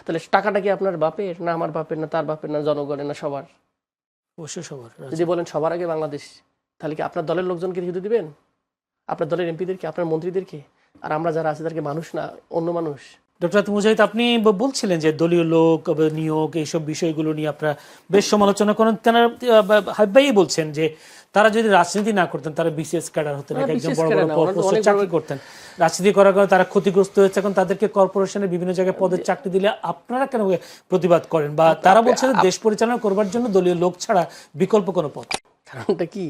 তাহলে টাকাটা কি আপনার বাপের না আমার বাপের না তার বাপের না জনগণের না সবার? অবশ্যই সবার। যদি বলেন সবার আগে বাংলাদেশ, তাহলে কি আপনার দলের লোকজনকে শুধু দিবেন, আপনার দলের এমপিদেরকে, আপনার মন্ত্রীদেরকে? আর আমরা যারা আছি তাদেরকে মানুষ না অন্য মানুষ? ডক্টর আতিক মুজাহিদ, আপনি বলছিলেন যে দলীয় লোক নিয়োগ এইসব বিষয়গুলো নিয়ে আপনারা বেশ সমালোচনা করেন। তারা হাবিব ভাই বলছেন যে তারা যদি রাজনীতি না করতেন তারা বিসিএস ক্যাডার হতেন, একদম বড় বড় পোস্টে চাকরি করতেন। রাজনীতি করার কারণে তারা ক্ষতিগ্রস্ত হয়েছে, এখন তাদেরকে কর্পোরেশনের বিভিন্ন জায়গায় পদের চাকরি দিলে আপনারা কেন প্রতিবাদ করেন? বা তারা বলছে দেশ পরিচালনা করবার জন্য দলীয় লোক ছাড়া বিকল্প কোনো পথ। কারণটা কি?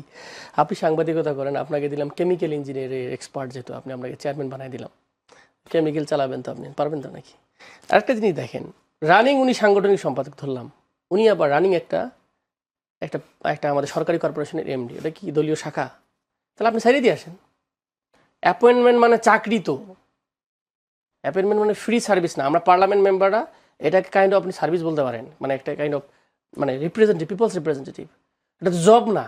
আপনি সাংবাদিকতা করেন, আপনাকে দিলাম কেমিক্যাল ইঞ্জিনিয়ারের এক্সপার্ট, যেহেতু আপনি আপনাকে চেয়ারম্যান বানাই দিলাম, কেমিক্যাল চালাবেন তো আপনি পারবেন তো নাকি? আরেকটা জিনিস দেখেন, রানিং উনি সাংগঠনিক সম্পাদক ধরলাম, উনি আবার রানিং একটা একটা একটা আমাদের সরকারি কর্পোরেশনের এমডি, এটা কি দলীয় শাখা? তাহলে আপনি সাইডে দিয়ে আসেন। অ্যাপয়েন্টমেন্ট মানে চাকরি, তো অ্যাপয়েন্টমেন্ট মানে ফ্রি সার্ভিস না। আমরা পার্লামেন্ট মেম্বাররা এটাকে কাইন্ড অফ আপনি সার্ভিস বলতে পারেন, মানে একটা কাইন্ড অফ মানে রিপ্রেজেন্টেটিভ, পিপলস রিপ্রেজেন্টেটিভ। এটা তো জব না,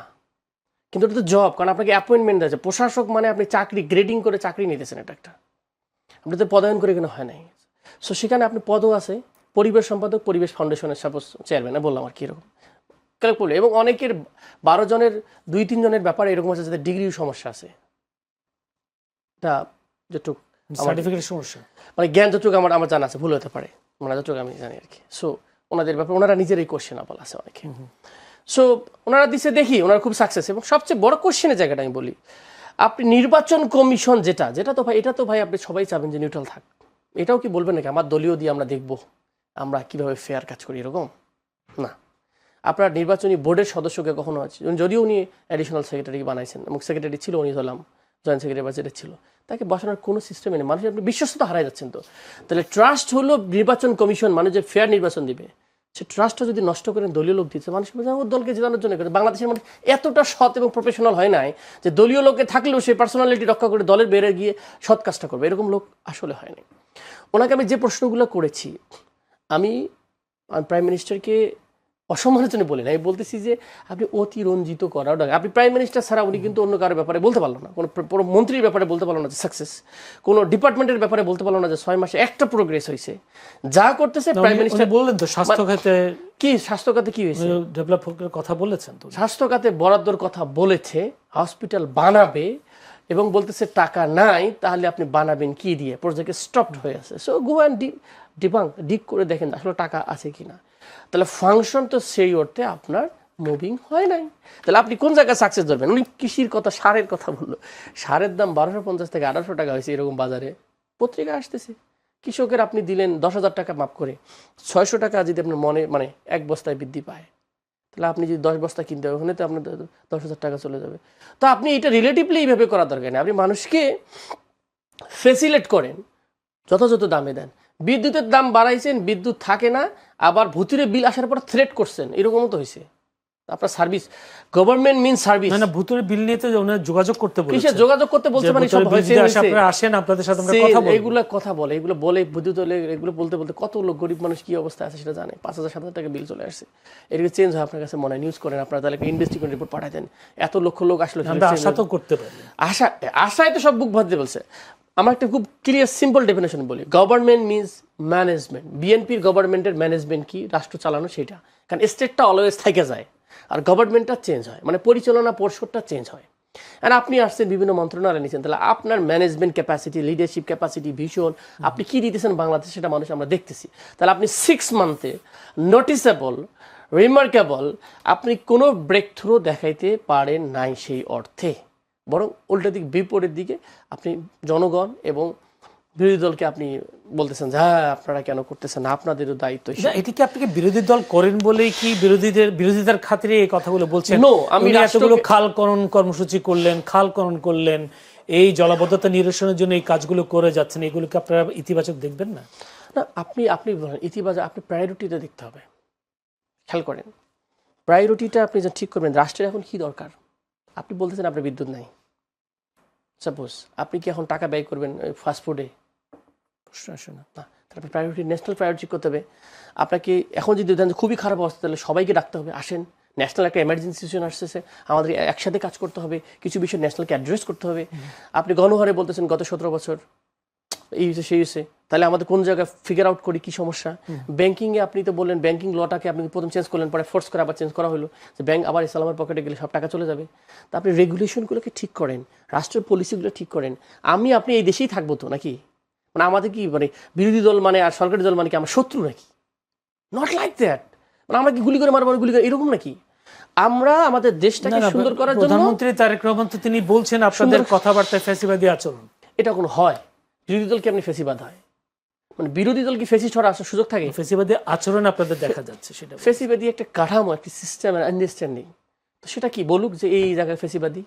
কিন্তু এটা তো জব, কারণ আপনাকে অ্যাপয়েন্টমেন্ট আছে। প্রশাসক মানে আপনি চাকরি গ্রেডিং করে চাকরি নিতেছেন, এটা একটা, আপনি তো পদায়ন করে এখানে হয় নাই। সো সেখানে আপনি পদও আছে, পরিবেশ সম্পাদক, পরিবেশ ফাউন্ডেশনের সাপোজ চেয়ারম্যান, বললাম আর কি এরকম কালেক্ট করলে। এবং অনেকের 12 জনের 2-3 জনের ব্যাপারে এরকম আছে যাদের ডিগ্রির সমস্যা আছে, এটা যতটুকু সার্টিফিকেটের সমস্যা, মানে জ্ঞান যতটুকু আমার আমার জানা আছে, ভুল হতে পারে, মানে যতটুকু আমি জানি আর কি। সো ওনাদের ব্যাপারে ওনারা নিজেরাই কোশ্চেনেবল আছে অনেকে। সো ওনারা দিচ্ছে, দেখি ওনারা খুব সাকসেস। এবং সবচেয়ে বড় কোশ্চেনের জায়গাটা আমি বলি, আপনি নির্বাচন কমিশন যেটা যেটা তো ভাই, এটা তো ভাই আপনি সবাই চাবেন যে নিউট্রাল থাক। এটাও কি বলবেন নাকি আমার দলীয় দিয়ে আমরা দেখব আমরা কিভাবে ফেয়ার কাজ করি, এরকম না। আপনার নির্বাচনী বোর্ডের সদস্যকে কখনো আছে, যদিও উনি অ্যাডিশনাল সেক্রেটারি বানাইছেন, এবং সেক্রেটারি ছিল উনি, হলাম জয়েন্ট সেক্রেটারি বা যেটা ছিল, তাকে বসানোর কোনো সিস্টেমে নেই। মানুষ আপনি বিশ্বস্ততা হারাই যাচ্ছেন। তো তাহলে ট্রাস্ট হলো নির্বাচন কমিশন, মানুষ যে ফেয়ার নির্বাচন দিবে, সে ট্রাস্টটা যদি নষ্ট করেন দলীয় লোক দিচ্ছে, মানুষ ওর দলকে জেতানোর জন্য করে। বাংলাদেশের মানুষ এতটা সৎ এবং প্রফেশনাল হয় নাই যে দলীয় লোকে থাকলেও সে পার্সোনালিটি রক্ষা করে দলের বেড়ে গিয়ে সৎ কাজটা করবে, এরকম লোক আসলে হয়নি। ওনাকে আমি যে প্রশ্নগুলো করেছি, আমি প্রাইম মিনিস্টারকে অসম্মানের জন্য বলি না, আমি বলতেছি যে আপনি অতিরঞ্জিত করাও না। আপনি প্রাইম মিনিস্টার ছাড়া উনি কিন্তু অন্য কারোর ব্যাপারে বলতে পারলো না, কোনো মন্ত্রীর ব্যাপারে বলতে পারলো না যে সাকসেস, কোনো ডিপার্টমেন্টের ব্যাপারে বলতে পারলো না যে 6 মাসে একটা প্রোগ্রেস হয়েছে। যা করতেছে প্রাইম মিনিস্টার বললেন তো স্বাস্থ্য খাতে কি, স্বাস্থ্য খাতে কি হয়েছে, ডেভেলপের কথা বলেছেন তো, স্বাস্থ্য খাতে বরাদ্দর কথা বলেছে, হসপিটাল বানাবে, এবং বলতেছে টাকা নাই, তাহলে আপনি বানাবেন কি দিয়ে? প্রজেক্ট স্টপড হয়ে আছে। সো গো অ্যান্ড ডিপ করে দেখেন আসলে টাকা আছে কিনা। তাহলে ফাংশন তো সেই অর্থে আপনার মুভিং হয় নাই। তাহলে আপনি কোন জায়গায় সাকসেস ধরবেন? উনি কৃষির কথা, সারের কথা বললো, সারের দাম 1250 থেকে 1800 টাকা হয়েছে এরকম বাজারে পত্রিকা আসতেছে। কৃষকের আপনি দিলেন 10,000 টাকা মাফ করে, 600 টাকা যদি আপনার মানে 1 বস্তায় বৃদ্ধি পায়, তাহলে আপনি যদি 10 বস্তা কিনতে হবে, ওখানে তো আপনার 10,000 টাকা চলে যাবে। তো আপনি এটা রিলেটিভলি এইভাবে করার দরকার নেই। আপনি মানুষকে ফেসিলেট করেন, যথাযথ দামে দেন। বিদ্যুতের দাম বাড়াইছেন, বিদ্যুৎ থাকে না, আবার ভুতুরে বিল আসার পর থ্রেট করছেন, এরকমও তো হয়েছে। আপনার সার্ভিস, গভর্নমেন্ট মিন সার্ভিস। না ভুতুরে বিল নিয়ে তো ওনারা যোগাযোগ করতে বলেছে, কিসে যোগাযোগ করতে বলছে? মানে সব হয়েছে, আপনারা আসেন, আপনাদের সাথে আমরা কথা বলবো, এগুলো কথা বলে, এগুলো বলে বিদ্যুৎ হলে এগুলো বলতে বলতে কত লোক গরিব মানুষ কি অবস্থা আছে সেটা জানে। 5,000-7,000 টাকা বিল চলে আসছে, এটাকে চেঞ্জ হয় আপনার কাছে মনে হয়, নিউজ করেন আপনারা, তাহলে ইনভেস্টিগেশন রিপোর্ট পাঠাই দেন। এত লক্ষ লোক আসলে আশা তো করতে পারি, আশায় তো সব বুক ভরতে বলছে। আমার একটা খুব ক্লিয়ার সিম্পল ডেফিনেশন বলি, গভর্নমেন্ট মিনস ম্যানেজমেন্ট। বিএনপির গভর্নমেন্টের ম্যানেজমেন্ট কি? রাষ্ট্র চালানো, সেটা। কারণ স্টেটটা অলওয়েজ থেকে যায় আর গভর্নমেন্টটা চেঞ্জ হয়, মানে পরিচালনা পর্ষদটা চেঞ্জ হয়। আর আপনি আসছেন বিভিন্ন মন্ত্রণালয় নিচ্ছেন, তাহলে আপনার management capacity, leadership capacity, vision, আপনি কি দিতেছেন বাংলাদেশ, সেটা মানুষ আমরা দেখতেছি। তাহলে আপনি 6 মান্থে নোটিসেবল, রিমার্কেবল, আপনি কোনো ব্রেক থ্রু দেখাইতে পারেন নাই সেই অর্থে, বরং উল্টো দিক বিপরীত দিকে আপনি জনগণ এবং বিরোধী দলকে আপনি বলতেছেন যে হ্যাঁ আপনারা কেন করতেছেন না, আপনাদেরও দায়িত্ব। এটি কি আপনাকে বিরোধী দল করেন বলেই কি বিরোধিতার খাতিরে এই কথাগুলো বলছেন? আমি এতগুলো খালকরণ কর্মসূচি করলেন, খালকরণ করলেন, এই জলাবদ্ধতা নিরসনের জন্য এই কাজগুলো করে যাচ্ছেন, এগুলোকে আপনারা ইতিবাচক দেখবেন না? না, আপনি বলেন ইতিবাচক, আপনি প্রায়োরিটিটা দেখতে হবে। খেয়াল করেন, প্রায়োরিটিটা আপনি যা ঠিক করবেন, রাষ্ট্রের এখন কি দরকার? আপনি বলতেছেন আপনার বিদ্যুৎ নাই, সাপোজ আপনি কি এখন টাকা ব্যয় করবেন ফাস্টফুডে? প্রশ্ন আসে না। তারপর প্রায়োরিটি, ন্যাশনাল প্রায়োরিটি করতে হবে আপনাকে। এখন যদি দেন খুবই খারাপ অবস্থা, তাহলে সবাইকে ডাকতে হবে, আসেন, ন্যাশনাল একটা এমার্জেন্সি সিচুয়েশন আসতেছে, আমাদের একসাথে কাজ করতে হবে, কিছু বিষয় ন্যাশনালকে অ্যাড্রেস করতে হবে। আপনি গণহারে বলতেছেন গত 17 বছর এই হয়েছে সেই হয়েছে, তাহলে আমাদের কোন জায়গায় ফিগার আউট করি কি সমস্যা। ব্যাংকিং এ আপনি তো বললেন ব্যাংকিং লটাকে আপনি প্রথম চেঞ্জ করলেন, পরে ফোর্স করে আবার চেঞ্জ করা হলো যে ব্যাংক আবার ইসলামের পকেটে গেলে সব টাকা চলে যাবে। তা আপনি রেগুলেশনগুলোকে ঠিক করেন, রাষ্ট্রের পলিসিগুলো ঠিক করেন। আপনি এই দেশেই থাকবো তো নাকি? মানে আমাদের কি মানে বিরোধী দল মানে আর সরকারি দল মানে কি আমার শত্রু নাকি? Not like that. মানে আমরা কি গুলি করে মারবো, গুলি করে এরকম নাকি? আমরা আমাদের দেশটাকে সুন্দর করার জন্য, প্রধানমন্ত্রী তারেক রহমান তো তিনি বলছেন আপনাদের কথাবার্তায় ফ্যাসিবাদী আচরণ। এটা কোনো হয়? বিরোধী দল কি আপনি ফেসিবাদ হয়? মানে বিরোধী দল কি ফেসিস্ট হওয়ার আসার সুযোগ থাকে? ফ্যাসিবাদী আচরণ আপনাদের দেখা যাচ্ছে, সেটা ফেসিবাদী একটা কাঠামো, একটা সিস্টেম আন্ডারস্ট্যান্ডিং। তো সেটা কি বলুক যে এই জায়গায় ফেসিবাদী?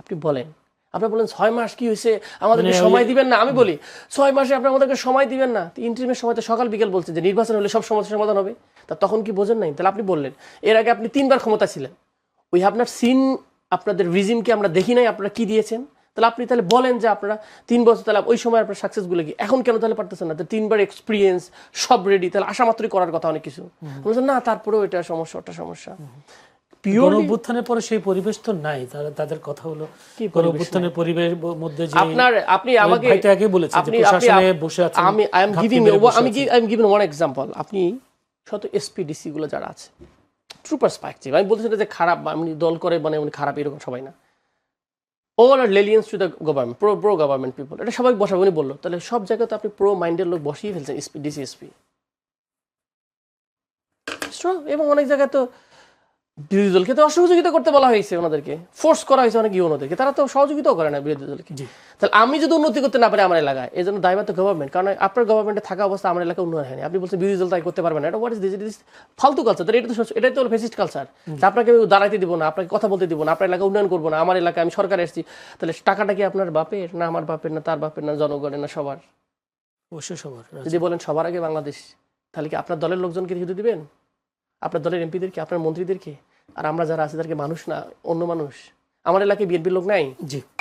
আপনি বলেন, আপনি বলেন 6 মাস কি হয়েছে আমাদেরকে সময় দিবেন না। আমি বলি 6 মাসে আপনি আমাদেরকে সময় দিবেন না। ইন্টারিমের সময় তো সকাল বিকেল বলছে যে নির্বাচন হলে সব সমস্যার সমাধান হবে। তা তখন কি বোঝেন নাই? তাহলে আপনি বললেন এর আগে আপনি 3 বার ক্ষমতা ছিলেন, উই হ্যাভ নট সিন, আপনাদের রিজিমকে আমরা দেখি নাই আপনারা কি দিয়েছেন। তাহলে আপনি তাহলে বলেন যে আপনারা 3 বছর, তাহলে ওই সময় আপনার সাকসেসগুলো কি এখন কেন তাহলে পারতেছেন না? 3 বার এক্সপিরিয়েন্স সব রেডি, তাহলে আশা মাত্রই করার কথা অনেক কিছু। বলছেন না তারপরেও এটা সমস্যা, ওটা সমস্যা। গণঅভ্যুত্থানের পরে সেই পরিবেশ তো নাই। তাদের কথা হলো গণঅভ্যুত্থানের পরিবেশের মধ্যে যে আপনি আমাকে ভাইটা আগে বলেছেন যে প্রশাসনে বসে আছেন। আমি I am giving one example. আপনি শত এসপিডিসি গুলো যারা আছে, ট্রু পার্সপেক্টিভ, আমি বলতেছি না যে খারাপ, আমি দল করে মানে উনি খারাপ এরকম সবাই না। All are lenience to the government, pro government people, এটা সবাই বসাবে। উনি বললো তাহলে সব জায়গায় তো আপনি প্রো মাইন্ডের লোক বসিয়ে ফেলছেন ডিসিএসপি, এবং অনেক জায়গায় তো বিরোধী দলকে তো অসহযোগিতা করতে বলা হয়েছে, ওনাদেরকে ফোর্স করা হয়েছে অনেক ইউনোদেরকে, তারা তো সহযোগিতাও করে না বিরোধী দলকে। তাহলে আমি যদি উন্নতি করতে না পারি আমার এলাকায়, এই জন্য দায়ভার তো গভর্নমেন্ট। কারণ আপনার গভর্নমেন্টে থাকা অবস্থা আমার এলাকায় উন্নয়ন হয়নি, আপনি বলছেন বিরোধী দল তাই করতে পারবে না। এটা হোয়াট ইজ দিস ফালতু কালচার। এটাই তো ফেসিস্ট কালচার। আপনাকে দাঁড়াইতে দিব না, আপনাকে কথা বলতে দিব না, আপনার এলাকা উন্নয়ন করবো না। আমার এলাকায় আমি সরকারে এসেছি, তাহলে টাকাটা কি আপনার বাপের না আমার বাপের না তার বাপের না জনগণের না সবার? অবশ্যই সবার। যদি বলেন সবার আগে বাংলাদেশ, তাহলে কি আপনার দলের লোকজনকে শুধু দিবেন, আপনার দলের এমপিদেরকে, আপনার মন্ত্রীদেরকে? আর আমরা যারা আছি তাদেরকে মানুষ না অন্য মানুষ? আমার এলাকায় বিএনপির লোক নাই? জি।